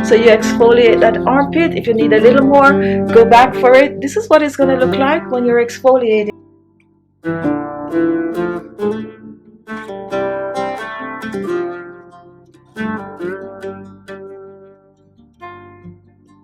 So you exfoliate that armpit. If you need a little more, go back for it. This is what it's going to look like when you're exfoliating.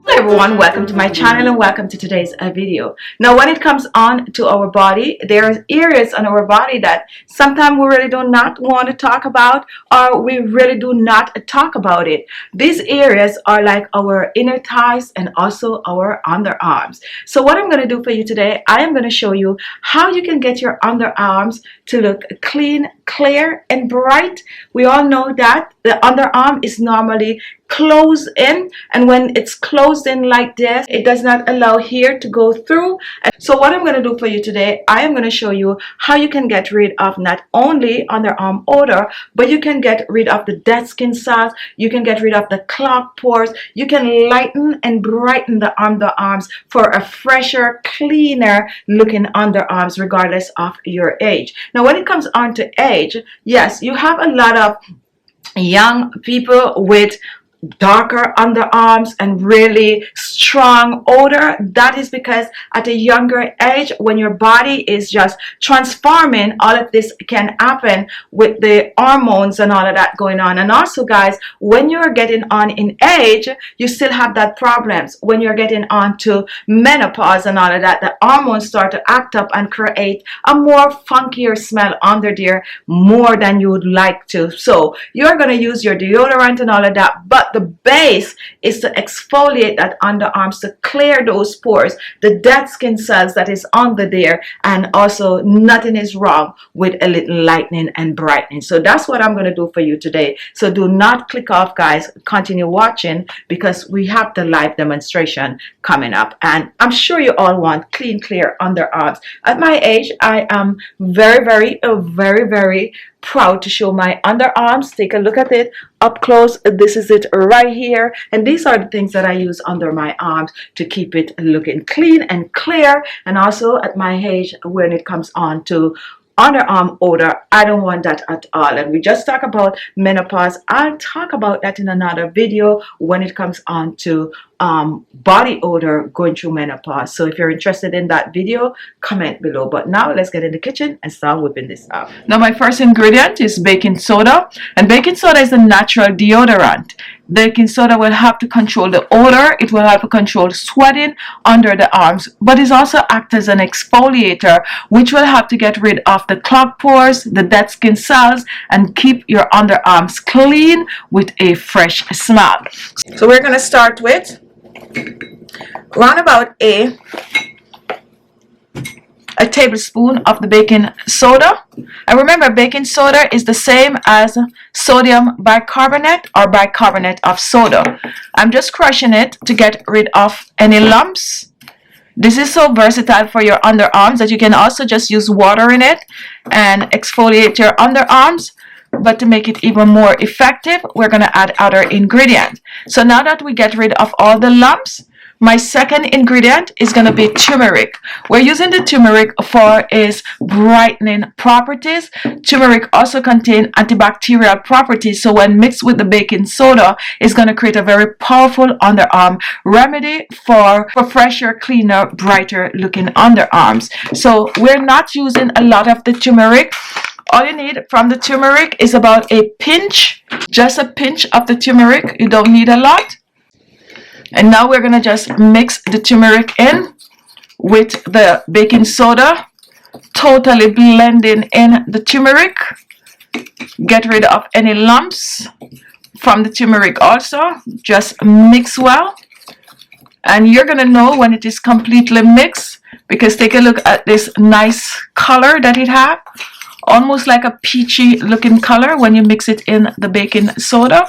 Hello everyone, welcome to my channel and welcome to today's video. Now when it comes on to our body, there are areas on our body that sometimes we really do not want to talk about, or we really do not talk about it. These areas are like our inner thighs and also our underarms. So what I'm going to do for you today, I am going to show you how you can get your underarms to look clean, clear and bright. We all know that the underarm is normally closed in, and when it's closed in like this, it does not allow hair to go through. And so what I'm going to do for you today, I am going to show you how you can get rid of not only underarm odor, but you can get rid of the dead skin cells, you can get rid of the clogged pores, you can lighten and brighten the underarms for a fresher, cleaner looking underarms regardless of your age. Now when it comes on to age, yes, you have a lot of young people with darker underarms and really strong odor. That is because at a younger age, when your body is just transforming, all of this can happen with the hormones and all of that going on. And also guys, when you're getting on in age, you still have that problems. When you're getting on to menopause and all of that, the hormones start to act up and create a more funkier smell under there more than you would like to. So you're going to use your deodorant and all of that, but the base is to exfoliate that underarms to clear those pores, the dead skin cells that is under there, and also nothing is wrong with a little lightening and brightening. So that's what I'm going to do for you today. So do not click off guys, continue watching because we have the live demonstration coming up, and I'm sure you all want clean, clear underarms. At my age, I am very proud to show my underarms. Take a look at it up close. This is it right here, and these are the things that I use under my arms to keep it looking clean and clear. And also at my age, when it comes on to underarm odor, I don't want that at all. And we just talk about menopause. I'll talk about that in another video when it comes on to body odor going through menopause. So if you're interested in that video, comment below. But now let's get in the kitchen and start whipping this up. Now my first ingredient is baking soda, and baking soda is a natural deodorant. Baking soda will help to control the odor, it will help to control sweating under the arms, but it also acts as an exfoliator, which will help to get rid of the clogged pores, the dead skin cells, and keep your underarms clean with a fresh smell. So we're going to start with round about a tablespoon of the baking soda. And remember, baking soda is the same as sodium bicarbonate or bicarbonate of soda. I'm just crushing it to get rid of any lumps. This is so versatile for your underarms that you can also just use water in it and exfoliate your underarms. But to make it even more effective, we're going to add other ingredients. So now that we get rid of all the lumps, my second ingredient is going to be turmeric. We're using the turmeric for its brightening properties. Turmeric also contains antibacterial properties, so when mixed with the baking soda, it's going to create a very powerful underarm remedy for fresher, cleaner, brighter looking underarms. So we're not using a lot of the turmeric. All you need from the turmeric is about a pinch, just a pinch of the turmeric. You don't need a lot. And now we're going to just mix the turmeric in with the baking soda, totally blending in the turmeric. Get rid of any lumps from the turmeric also. Just mix well. And you're going to know when it is completely mixed, because take a look at this nice color that it has. Almost like a peachy looking color when you mix it in the baking soda.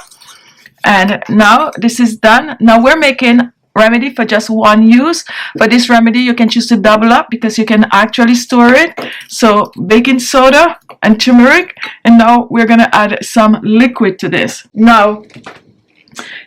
And now this is done. Now we're making remedy for just one use. For this remedy, you can choose to double up because you can actually store it. So baking soda and turmeric, and now we're going to add some liquid to this. Now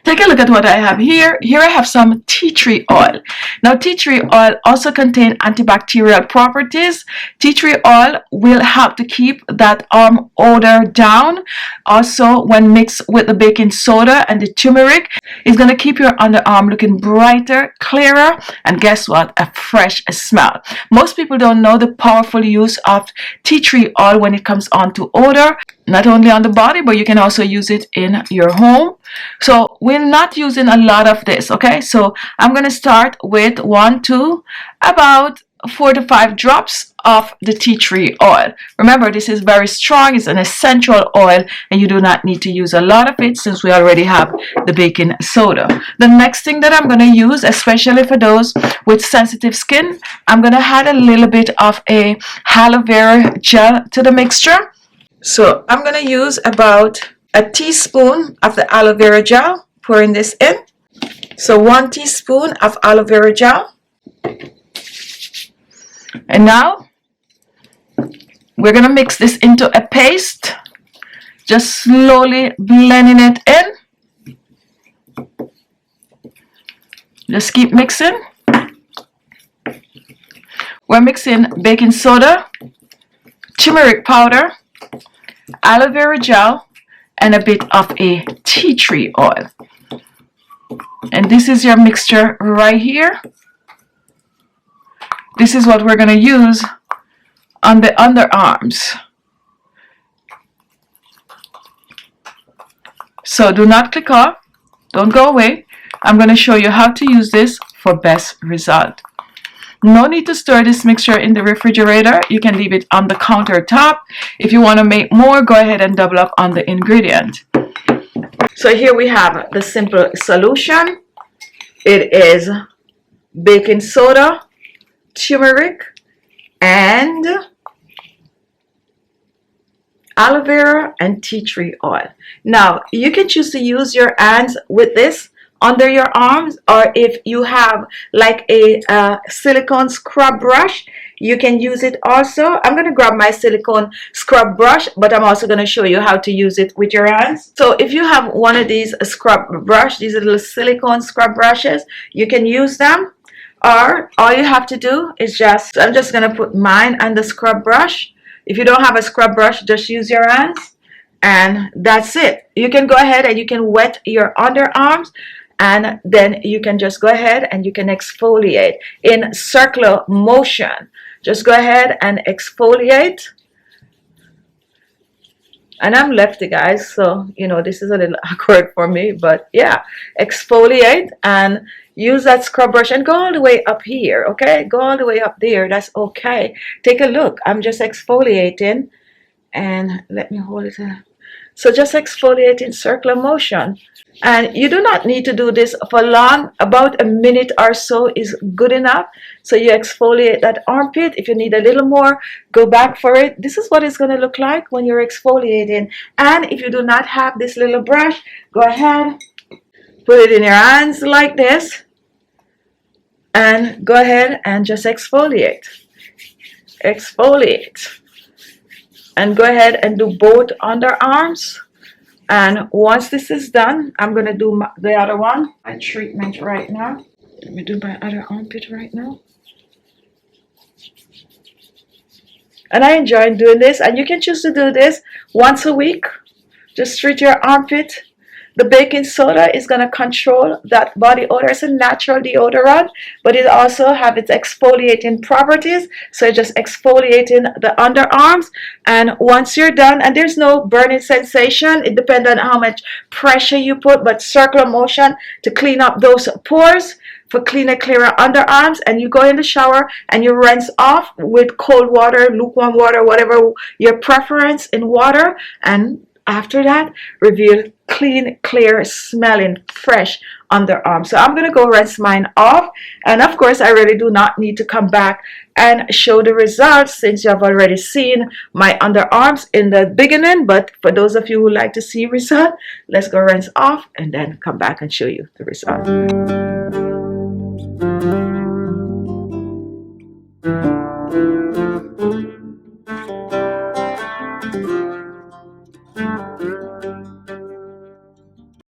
Take a look at what I have here. Here I have some tea tree oil. Now tea tree oil also contains antibacterial properties. Tea tree oil will help to keep that arm odor down. Also, when mixed with the baking soda and the turmeric, it's going to keep your underarm looking brighter, clearer, and guess what? A fresh smell. Most people don't know the powerful use of tea tree oil when it comes on to odor. Not only on the body, but you can also use it in your home. So we're not using a lot of this, okay? So I'm going to start with about 4 to 5 drops of the tea tree oil. Remember, this is very strong. It's an essential oil, and you do not need to use a lot of it since we already have the baking soda. The next thing that I'm going to use, especially for those with sensitive skin, I'm going to add a little bit of a aloe vera gel to the mixture. So I'm going to use about a teaspoon of the aloe vera gel, pouring this in. So 1 teaspoon of aloe vera gel. And now we're going to mix this into a paste, just slowly blending it in. Just keep mixing. We're mixing baking soda, turmeric powder, aloe vera gel, and a bit of a tea tree oil. And this is your mixture right here. This is what we're going to use on the underarms. So do not click off. Don't go away. I'm going to show you how to use this for best result. No need to store this mixture in the refrigerator. You can leave it on the countertop. If you want to make more, go ahead and double up on the ingredient. So here we have the simple solution. It is baking soda, turmeric, and aloe vera and tea tree oil. Now you can choose to use your hands with this under your arms, or if you have like a silicone scrub brush, you can use it also. I'm going to grab my silicone scrub brush, but I'm also going to show you how to use it with your hands. So if you have one of these scrub brush, these are little silicone scrub brushes, you can use them. Or all you have to do is I'm just going to put mine on the scrub brush. If you don't have a scrub brush, just use your hands, and that's it. You can go ahead and you can wet your underarms, and then you can just go ahead and you can exfoliate in circular motion. Just go ahead and exfoliate. And I'm lefty, guys, so you know this is a little awkward for me, but yeah, exfoliate and use that scrub brush and go all the way up here, okay? Go all the way up there. That's okay. Take a look. I'm just exfoliating, and let me hold it. So just exfoliate in circular motion. And you do not need to do this for long. About a minute or so is good enough. So you exfoliate that armpit. If you need a little more, go back for it. This is what it's going to look like when you're exfoliating. And if you do not have this little brush, go ahead, put it in your hands like this, and go ahead and just exfoliate. Exfoliate. And go ahead and do both underarms. And once this is done, I'm going to do the other one, my treatment right now. Let me do my other armpit right now. And I enjoy doing this. And you can choose to do this once a week. Just treat your armpit. The baking soda is going to control that body odor. It's a natural deodorant, but it also has its exfoliating properties. So just exfoliating the underarms. And once you're done, and there's no burning sensation, it depends on how much pressure you put, but circular motion to clean up those pores for cleaner, clearer underarms. And you go in the shower and you rinse off with cold water, lukewarm water, whatever your preference in water. And after that, reveal clean, clear, smelling, fresh underarm. So I'm going to go rinse mine off. And of course, I really do not need to come back and show the results since you have already seen my underarms in the beginning. But for those of you who like to see result, let's go rinse off and then come back and show you the result.